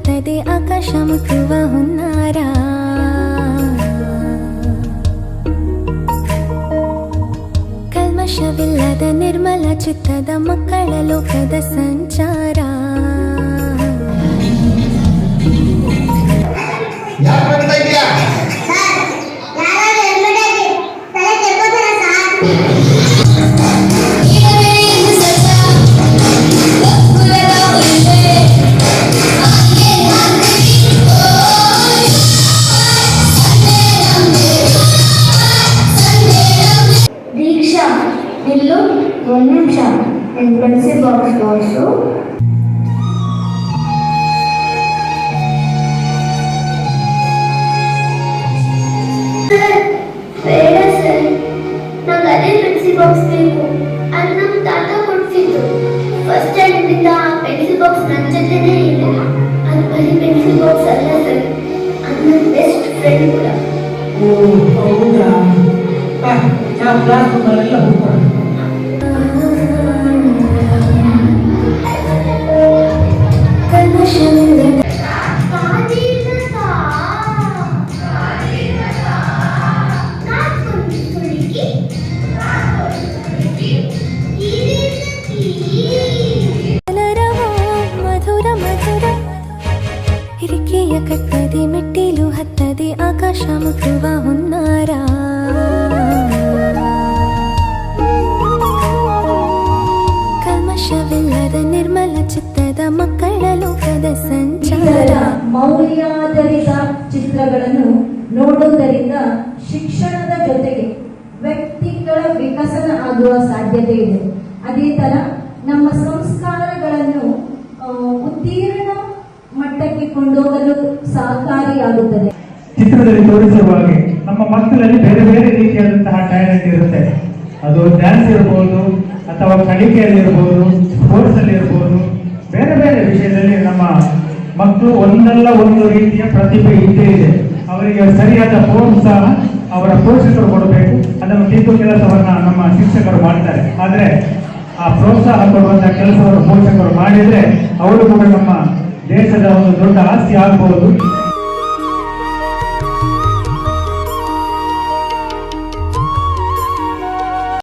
ಹತ್ತದೆ ಆಕಾಶ ಮುಟ್ಟುವ ಹುನ್ನಾರ. ಕಲ್ಮಶವಿಲ್ಲದ ನಿರ್ಮಲ ಚಿತ್ತದ ಮಕ್ಕಳ ಲೋಕದ ಸಂಚಾರ. ನಿಲ್ಲು ಒಂದು ನಿಮಿಷ ನನ್ನ ಪೆನ್ಸಿಲ್ ಬಾಕ್ಸ್ ತೋರಿಸು. ಬೇಡ ಸರ್, ನಂಗೆ ಅದೇ ಪೆನ್ಸಿಲ್ ಬಾಕ್ಸ್ ಬೇಕು. ಅದು ನಮ್ಮ ತಾತ ಕೊಡ್ತಿದ್ದು. ಫಸ್ಟ್ ಸ್ಟ್ಯಾಂಡರ್ಡಿಂದ ಆ ಪೆನ್ಸಿಲ್ ಬಾಕ್ಸ್ ನನ್ನ ಜೊತೆನೇ ಇದೆ. ಅದು ಬರೀ ಪೆನ್ಸಿಲ್ ಬಾಕ್ಸ್ ಅಲ್ಲ ಸರ್, ಅದು ನನ್ನ ಬೆಸ್ಟ್ ಫ್ರೆಂಡ್ ಕೂಡ. ಹೌದಾ? ನಾವು ಕ್ಲಾಸ್ ರೂಮಲ್ಲೆಲ್ಲ ಹೋಗ್ಬೋದು. ಮಧುರ ಮಧುರ ಹಿರಿಕೆಯ ಕಟ್ಟದೆ ಮೆಟ್ಟಿಲು ಹತ್ತದೆ ಆಕಾಶ ಮುಟ್ಟುವ ಹುನ್ನಾರ. ಕಲ್ಮಶವಿಲ್ಲದ ನಿರ್ಮಲ ಚಿತ್ತದ ಮಕ್ಕಳ ಲೋಕದ ಸಂಚಾರ. ಮೌಲ್ಯಾಧಾರಿತ ಚಿತ್ರಗಳನ್ನು ನೋಡುವುದರಿಂದ ಶಿಕ್ಷಣದ ಜೊತೆಗೆ ವ್ಯಕ್ತಿಗಳ ವಿಕಸನ ಆಗುವ ಸಾಧ್ಯತೆ ಇದೆ. ಅದೇ ತರ ನಮ್ಮ ಸಂಸ್ಕಾರಗಳನ್ನು ಉತ್ತೀರ್ಣ ಮಟ್ಟಕ್ಕೆ ಕೊಂಡೋಗಲು ಸಹಕಾರಿಯಾಗುತ್ತದೆ. ಚಿತ್ರದಲ್ಲಿ ತೋರಿಸುವ ಹಾಗೆ ನಮ್ಮ ಮಕ್ಕಳಲ್ಲಿ ಬೇರೆ ಬೇರೆ ರೀತಿಯಾದಂತಹ ಟ್ಯಾಲೆಂಟ್ ಇರುತ್ತೆ. ಅದು ಡ್ಯಾನ್ಸ್ ಇರ್ಬೋದು, ಅಥವಾ ಕಲಿಕೆಯಲ್ಲಿ ಇರ್ಬೋದು, ಸ್ಪೋರ್ಟ್ಸ್ ಅಲ್ಲಿ ಇರ್ಬೋದು, ಬೇರೆ ಬೇರೆ ವಿಷಯದಲ್ಲಿ ನಮ್ಮ ಮಕ್ಕಳು ಒಂದಲ್ಲ ಒಂದು ರೀತಿಯ ಪ್ರತಿಭೆ ಇದ್ದೇ ಇದೆ. ಅವರಿಗೆ ಸರಿಯಾದ ಪ್ರೋತ್ಸಾಹ ಅವರ ಪೋಷಕರು ಕೊಡಬೇಕು. ಅದನ್ನು ತಿದ್ದು ಕೆಲಸವನ್ನ ನಮ್ಮ ಶಿಕ್ಷಕರು ಮಾಡ್ತಾರೆ. ಆದರೆ ಆ ಪ್ರೋತ್ಸಾಹ ಕೊಡುವಂತಹ ಕೆಲಸವನ್ನು ಪೋಷಕರು ಮಾಡಿದ್ರೆ ಅವರು ಕೂಡ ನಮ್ಮ ದೇಶದ ಒಂದು ದೊಡ್ಡ ಆಸ್ತಿ ಆಗಬಹುದು.